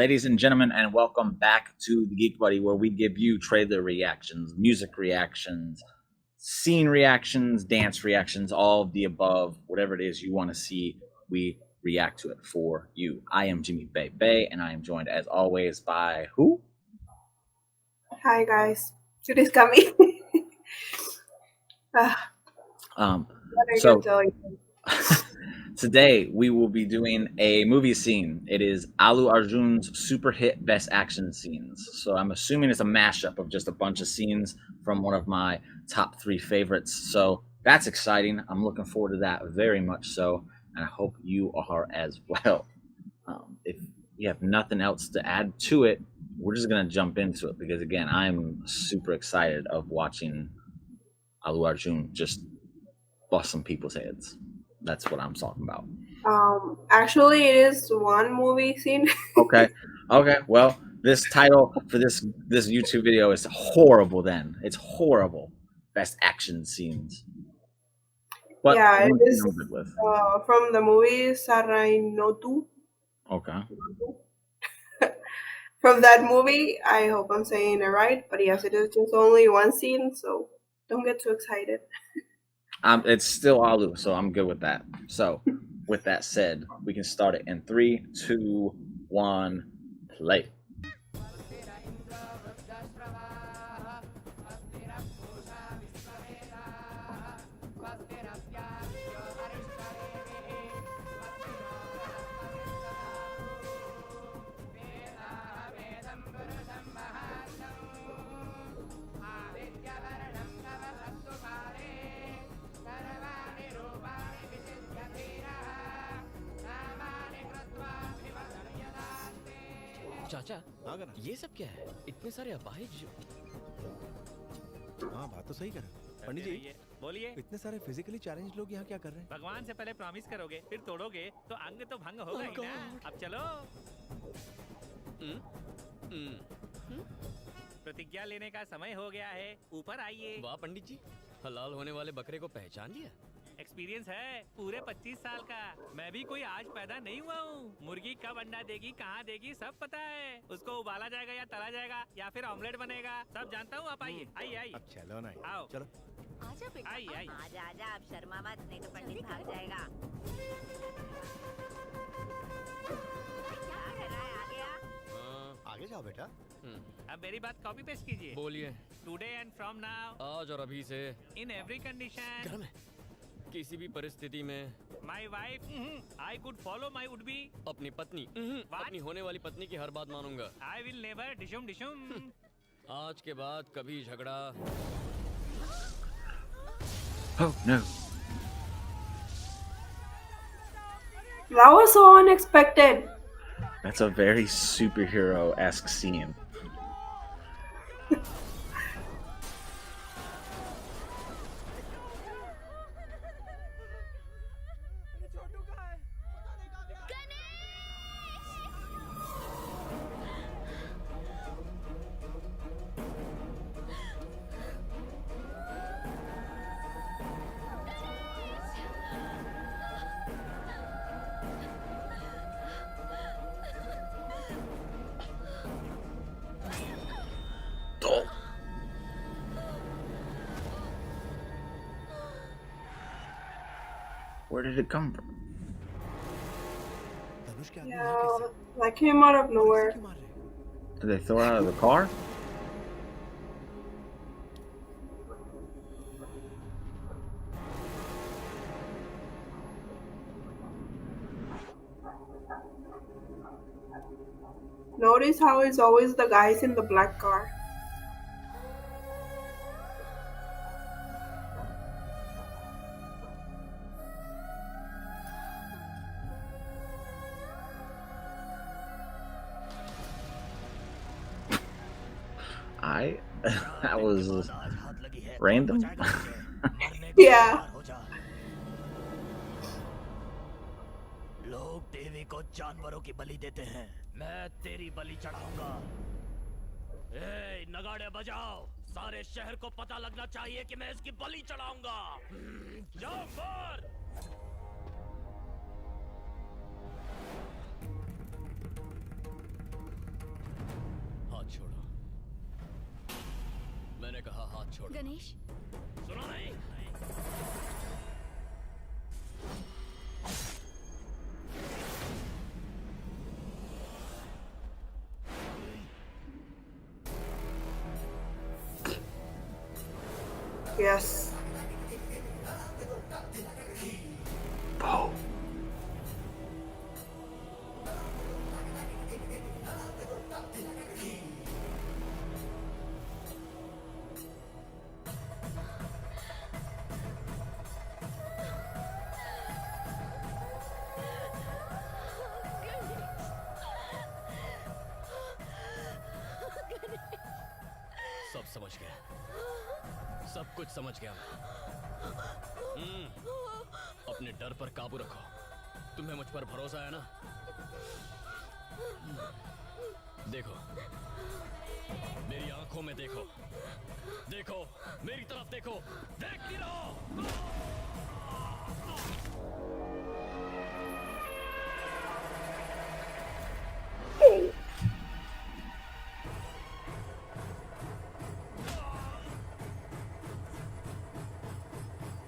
ladies and gentlemen, and welcome back to the GeekBuddy, where we give you trailer reactions, music reactions, scene reactions, dance reactions, all of the above. Whatever it is you want to see, we react to it for you. I am Jimmy Bay, and I am joined, as always, by who? Hi guys, today's Cami. So today we will be doing a movie scene. It is Allu Arjun's super hit best action scenes. So I'm assuming it's a mashup of just a bunch of scenes from one of my top 3 favorites. So that's exciting. I'm looking forward to that very much so, and I hope you are as well. If you have nothing else to add to it, we're just gonna jump into it because again, I'm super excited of watching Allu Arjun just bust some people's heads. That's what I'm talking about. Actually, it is one movie scene. Okay. Well, this title for this YouTube video is horrible. Then it's horrible. Best action scenes. But yeah, it is from the movie Sarrainodu. Okay. From that movie, I hope I'm saying it right, but yes, it is just only one scene, so don't get too excited. It's still Allu, so I'm good with that. So, with that said, we can start it in 3, 2, 1, play. चाचा ये सब क्या है? इतने सारे अपाहिज। हाँ बात तो सही कर पंडित जी। बोलिए। इतने सारे फिजिकली चैलेंज लोग यहाँ क्या कर रहे हैं? भगवान से पहले प्रॉमिस करोगे, फिर तोड़ोगे, तो अंग तो भंग होगा ही ना। अब चलो। प्रतिज्ञा लेने का समय हो गया है, ऊपर आइए। वाह पंडित जी, हलाल होने वाले बकरे को पहचान लिया। एक्सपीरियंस है पूरे 25 साल का। मैं भी कोई आज पैदा नहीं हुआ हूँ। मुर्गी कब अंडा देगी, कहाँ देगी, सब पता है। उसको उबाला जाएगा या तला जाएगा या फिर ऑमलेट बनेगा, सब जानता हूँ। आप आइए आइए। अब चलो ना, आओ चलो। आजा बेटा, आइए। आजा अब शर्मा मत, नहीं तो पंडित भाग जाएगा। क्या कर रहा है? आ गया? आगे जाओ बेटा। अब मेरी बात कॉपी पेस्ट कीजिए। बोलिए। टुडे एंड फ्रॉम नाउ, आज और अभी से, इन एवरी कंडीशन, किसी भी परिस्थिति में, my wife, I could follow my would be, अपनी पत्नी, अपनी होने वाली पत्नी की हर बात मानूंगा। आई विल नेवर डिशुम डिशुम। आज के बाद कभी झगड़ा। Oh no. That was so unexpected. That's a very superhero-esque scene. Where did it come from? Yeah, that came out of nowhere. Did they throw it out of the car? Notice how it's always the guys in the black car. That was random. Yeah. लोग देवी को जानवरों की बलि देते हैं, मैं तेरी बलि चढ़ाऊंगा। ए, नगाड़े बजाओ, सारे शहर को पता लगना चाहिए कि मैं इसकी बलि चढ़ाऊंगा। जाओ मार। हाथ छोड़ो। मैंने कहा हाथ छोड़ो। गणेश, सुना नहीं? Yes. Bo. सब समझ गया, सब कुछ समझ गया मैं। अपने डर पर काबू रखो। तुम्हें मुझ पर भरोसा है ना? देखो, मेरी आंखों में देखो, देखो, मेरी तरफ देखो, देखती रहो।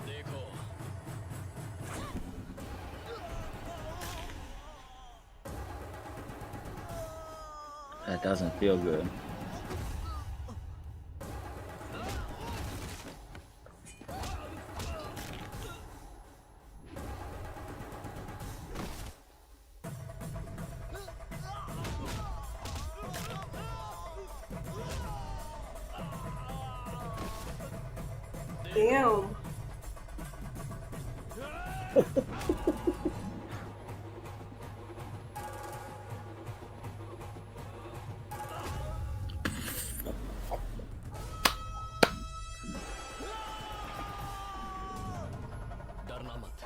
देखो, That doesn't feel good. Damn. डरना मत।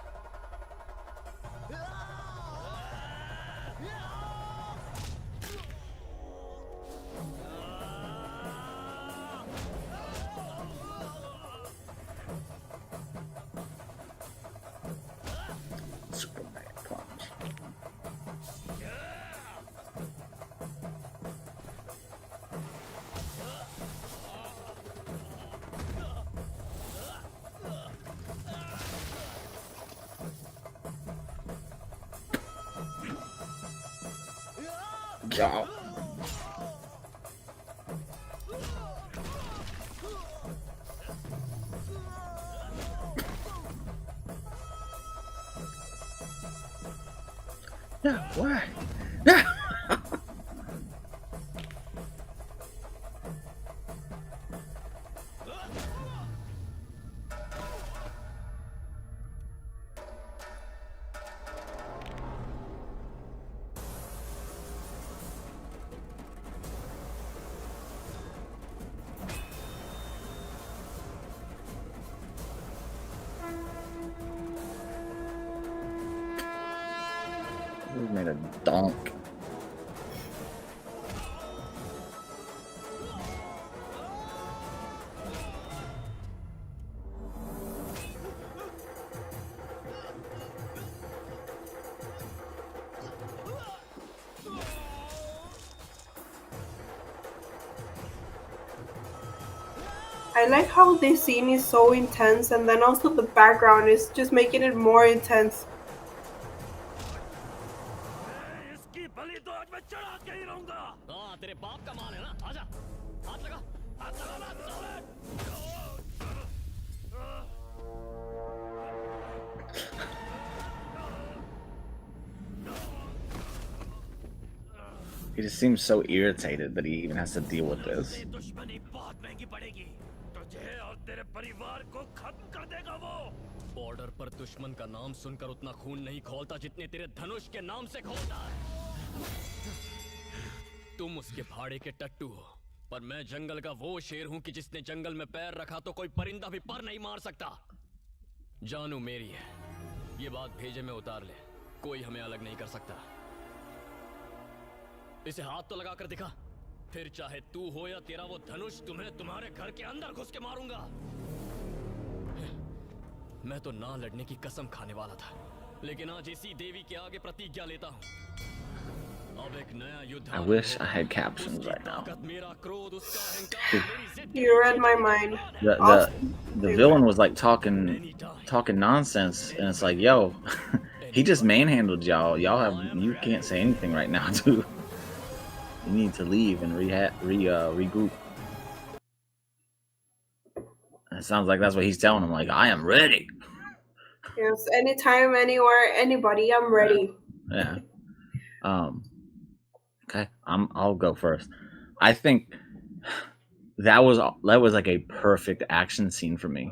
Superman punch. Yeah. No, why? No! We made a donk. I like how this scene is so intense, and then also the background is just making it more intense. इसकी बलि तो आज मैं चढ़ा के ही रहूंगा। हाँ, तेरे बाप का माल है ना? आजा, हाथ लगा, हाथ लगा ना, साले। He just seems so irritated that he even has to deal with this. ये दुश्मनी बहुत महंगी पड़ेगी। तुझे और तेरे परिवार को खत्म कर देगा वो। बॉर्डर पर दुश्मन का नाम सुनकर उतना खून नहीं खौलता जितने तेरे धनुष के नाम से खौलता है। तुम उसके भाड़े के टट्टू हो, पर मैं जंगल का वो शेर हूं कि जिसने जंगल में पैर रखा तो कोई परिंदा भी पर नहीं मार सकता। जानू मेरी है, ये बात भेजे में उतार ले, कोई हमें अलग नहीं कर सकता। इसे हाथ तो लगा कर दिखा, फिर चाहे तू हो या तेरा वो धनुष, तुम्हें तुम्हारे घर के अंदर घुस के मारूंगा। मैं तो ना लड़ने की कसम खाने वाला था, लेकिन आज इसी देवी के आगे प्रतिज्ञा लेता हूं। अब एक नया युद्ध I wish I had captions right now. ताकत मेरा क्रोध उसका अहंकार मेरी जिद You read my mind. The Awesome. the villain was like talking nonsense, and it's like, yo, he just manhandled y'all. You can't say anything right now, dude. You need to leave and regroup. It sounds like that's what he's telling him. Like, I am ready. Yes, anytime, anywhere, anybody, I'm ready. Yeah. Okay, I'll go first. I think that was like a perfect action scene for me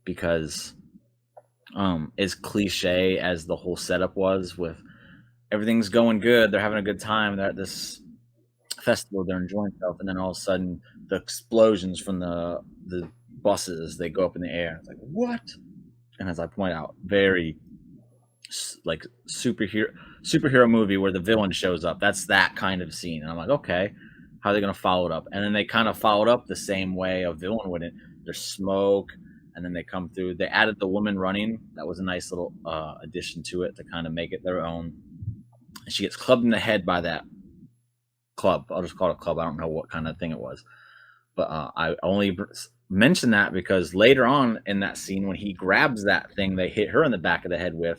because as cliche as the whole setup was, with everything's going good, they're having a good time, they're at this festival, they're enjoying themselves, and then all of a sudden the explosions from the buses, they go up in the air. It's like, what? And as I point out, very like superhero movie where the villain shows up. That's that kind of scene. And I'm like, okay, how are they going to follow it up? And then they kind of followed up the same way a villain wouldn't. There's smoke, and then they come through. They added the woman running. That was a nice little addition to it to kind of make it their own. And she gets clubbed in the head by that club. I'll just call it a club. I don't know what kind of thing it was. But I only mention that because later on in that scene, when he grabs that thing they hit her in the back of the head with,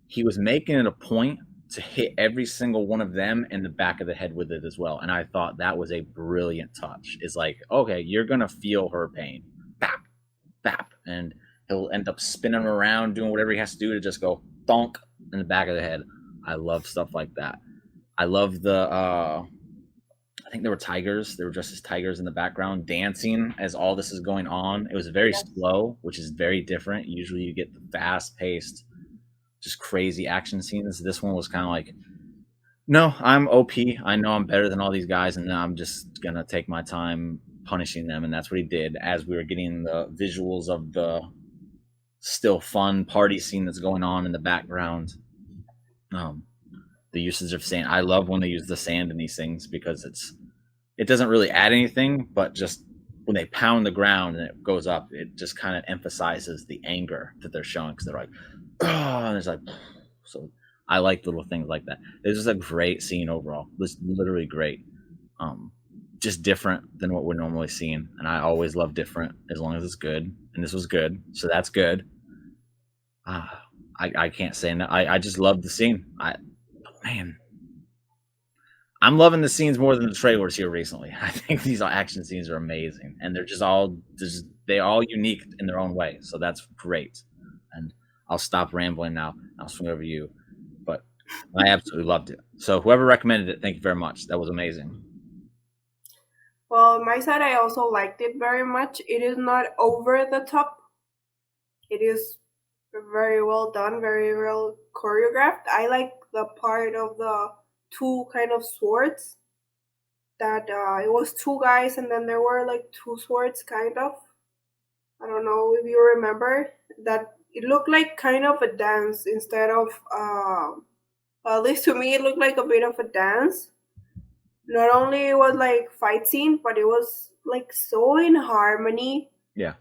he was making it a point to hit every single one of them in the back of the head with it as well. And I thought that was a brilliant touch. It's like, okay, you're going to feel her pain. Bap, bap. And he'll end up spinning around, doing whatever he has to do to just go thonk in the back of the head. I love stuff like that. I love the, I think there were tigers. They were dressed as tigers in the background dancing as all this is going on. It was very slow, which is very different. Usually you get the fast paced, just crazy action scenes. This one was kind of like, no, I'm OP. I know I'm better than all these guys, and I'm just gonna take my time punishing them. And that's what he did. As we were getting the visuals of the still fun party scene that's going on in the background, the usage of sand. I love when they use the sand in these things because it doesn't really add anything, but just when they pound the ground and it goes up, it just kind of emphasizes the anger that they're showing because they're like, oh, and it's like, so I like little things like that. It's just a great scene overall. It's literally great. Just different than what we're normally seeing. And I always love different as long as it's good. And this was good. So that's good. I can't say enough. I just love the scene. Man, I'm loving the scenes more than the trailers here recently. I think these action scenes are amazing. And they're they're all unique in their own way. So that's great. And I'll stop rambling now. I'll swing over to you. But I absolutely loved it. So whoever recommended it, thank you very much. That was amazing. Well, on my side, I also liked it very much. It is not over the top. It is very well done, very well choreographed. I like the part of the two kind of swords. That it was two guys, and then there were like two swords, kind of. I don't know if you remember that. It looked like kind of a dance instead of, at least to me, it looked like a bit of a dance. Not only it was like fight scene, but it was like so in harmony. Yeah.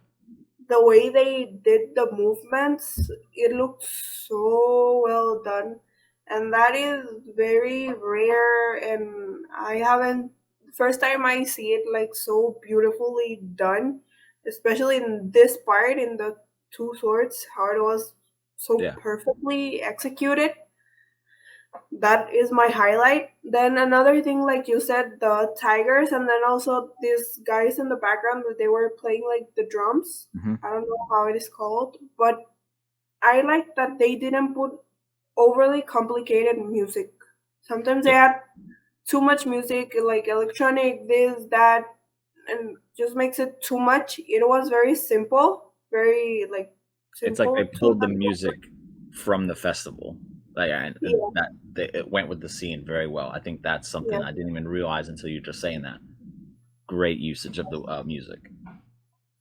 The way they did the movements, it looked so well done. And that is very rare, and I haven't, first time I see it like so beautifully done, especially in this part, in the two swords, how it was so perfectly executed. That is my highlight. Then another thing, like you said, the tigers, and then also these guys in the background that they were playing like the drums. Mm-hmm. I don't know how it is called, but I like that they didn't put overly complicated music. Sometimes they had too much music, like electronic, this, that, and just makes it too much. It was very simple, very like simple. It's like they pulled the music from the festival. Like, and it went with the scene very well. I think that's something I didn't even realize until you're just saying that. Great usage of the music.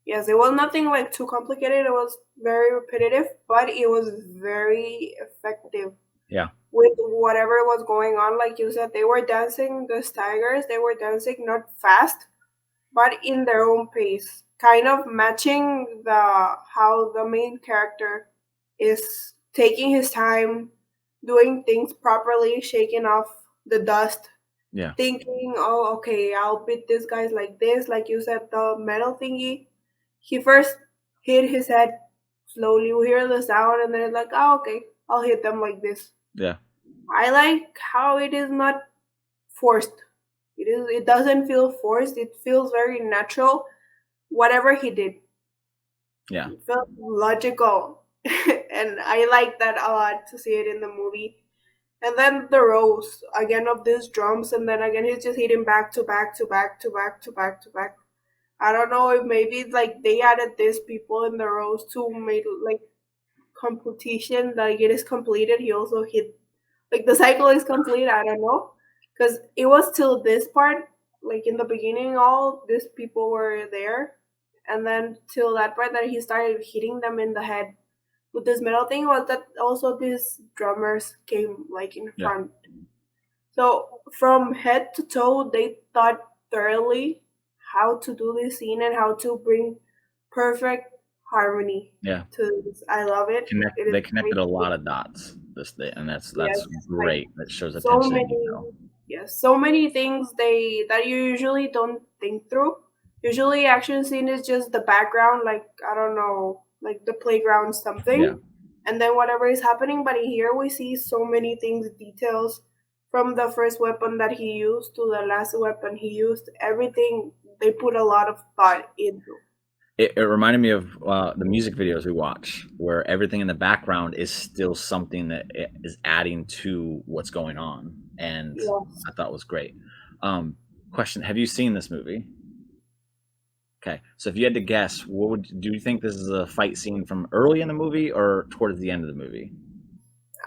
Yes, it was nothing like too complicated. It was very repetitive, but it was very effective. Yeah. With whatever was going on, like you said, they were dancing, the tigers, they were dancing not fast, but in their own pace, kind of matching how the main character is taking his time, doing things properly, shaking off the dust, Yeah. thinking, oh, okay, I'll beat these guys like this. Like you said, the metal thingy. He first hit his head slowly. We hear the sound, and then it's like, oh, okay, I'll hit them like this. Yeah. I like how it is not forced. It doesn't feel forced. It feels very natural. Whatever he did, Yeah. it felt logical. And I like that a lot to see it in the movie. And then the rows again of these drums, and then again he's just hitting back to back to back to back to back to back. I don't know if maybe like they added these people in the rows to make like competition, like it is completed. He also hit like the cycle is complete. I don't know, because it was till this part, like in the beginning, all these people were there, and then till that part that he started hitting them in the head with this metal thing, was that also these drummers came like in Yeah. front. So from head to toe, they thought thoroughly how to do this scene and how to bring perfect harmony Yeah. to this. I love it. It is They connected a great. lot of dots this day, and that's Yes, great. That shows so attention to many, detail. yes, so many things that you usually don't think through. Usually, action scene is just the background, like I don't know, like the playground something, Yeah. and then whatever is happening. But here we see so many things, details from the first weapon that he used to the last weapon he used. Everything they put a lot of thought into. It reminded me of the music videos we watch, where everything in the background is still something that is adding to what's going on, and Yes. I thought was great. Question: have you seen this movie? Okay, so if you had to guess, do you think this is a fight scene from early in the movie or towards the end of the movie?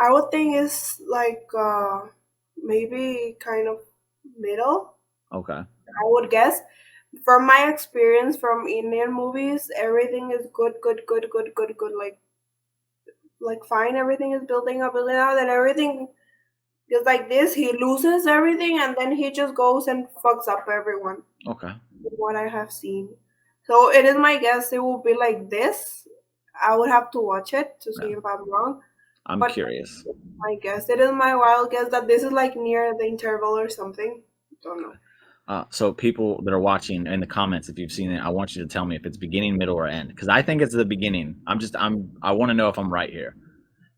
I would think it's like maybe kind of middle. Okay. I would guess. From my experience from Indian movies, everything is good, good, good, good, good, good. Like fine, everything is building up, and everything is like this. He loses everything, and then he just goes and fucks up everyone. Okay. What I have seen, so it is my guess it will be like this. I would have to watch it to see Yeah. if I'm wrong. I'm But curious. I guess it is my wild guess that this is like near the interval or something. Don't know. So people that are watching in the comments, if you've seen it, I want you to tell me if it's beginning, middle, or end, because I think it's the beginning. I want to know if I'm right here,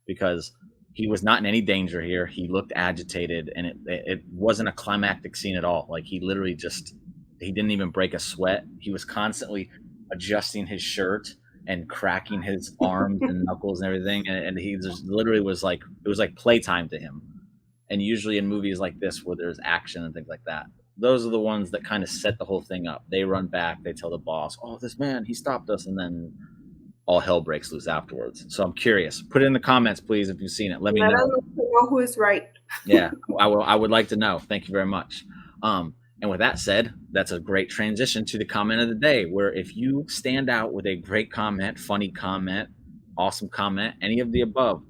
because he was not in any danger here. He looked agitated, and it wasn't a climactic scene at all. Like he literally he didn't even break a sweat. He was constantly adjusting his shirt and cracking his arms and knuckles and everything, and he just literally was like, it was like playtime to him. And usually in movies like this where there's action and things like that, those are the ones that kind of set the whole thing up. They run back, they tell the boss, oh, this man, he stopped us, and then all hell breaks loose afterwards. So I'm curious. Put it in the comments, please, if you've seen it. Let me Let know. us know who is right. Yeah, I would like to know. Thank you very much. And with that said, that's a great transition to the comment of the day, where if you stand out with a great comment, funny comment, awesome comment, any of the above,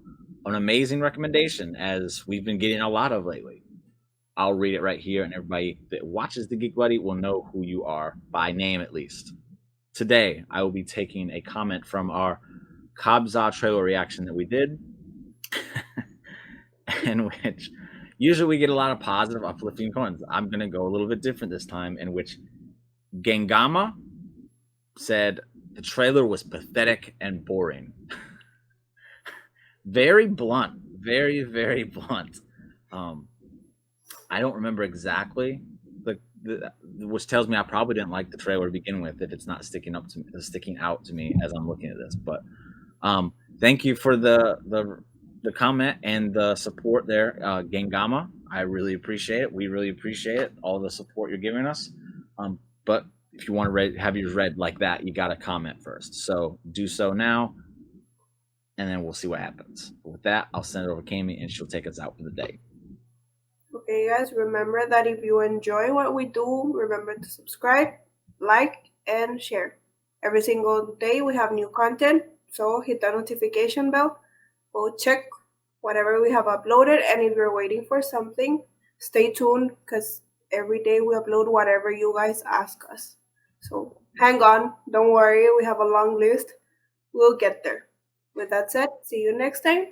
an amazing recommendation, as we've been getting a lot of lately, I'll read it right here, and everybody that watches the Geek Buddy will know who you are, by name at least. Today, I will be taking a comment from our Kabza trailer reaction that we did, in which usually we get a lot of positive, uplifting comments. I'm going to go a little bit different this time, in which Gengama said the trailer was pathetic and boring. Very blunt, very, very blunt. I don't remember exactly, which tells me I probably didn't like the trailer to begin with if it's not sticking out to me as I'm looking at this. But thank you for the comment and the support there, Gengama. I really appreciate it. We really appreciate it, all the support you're giving us. But if you want to have yours read like that, you got to comment first. So do so now, and then we'll see what happens. But with that, I'll send it over to Cami, and she'll take us out for the day. Okay, guys, remember that if you enjoy what we do, remember to subscribe, like, and share. Every single day we have new content, so hit the notification bell. Go check whatever we have uploaded, and if you're waiting for something, stay tuned, because every day we upload whatever you guys ask us. So hang on, don't worry, we have a long list. We'll get there. With that said, see you next time.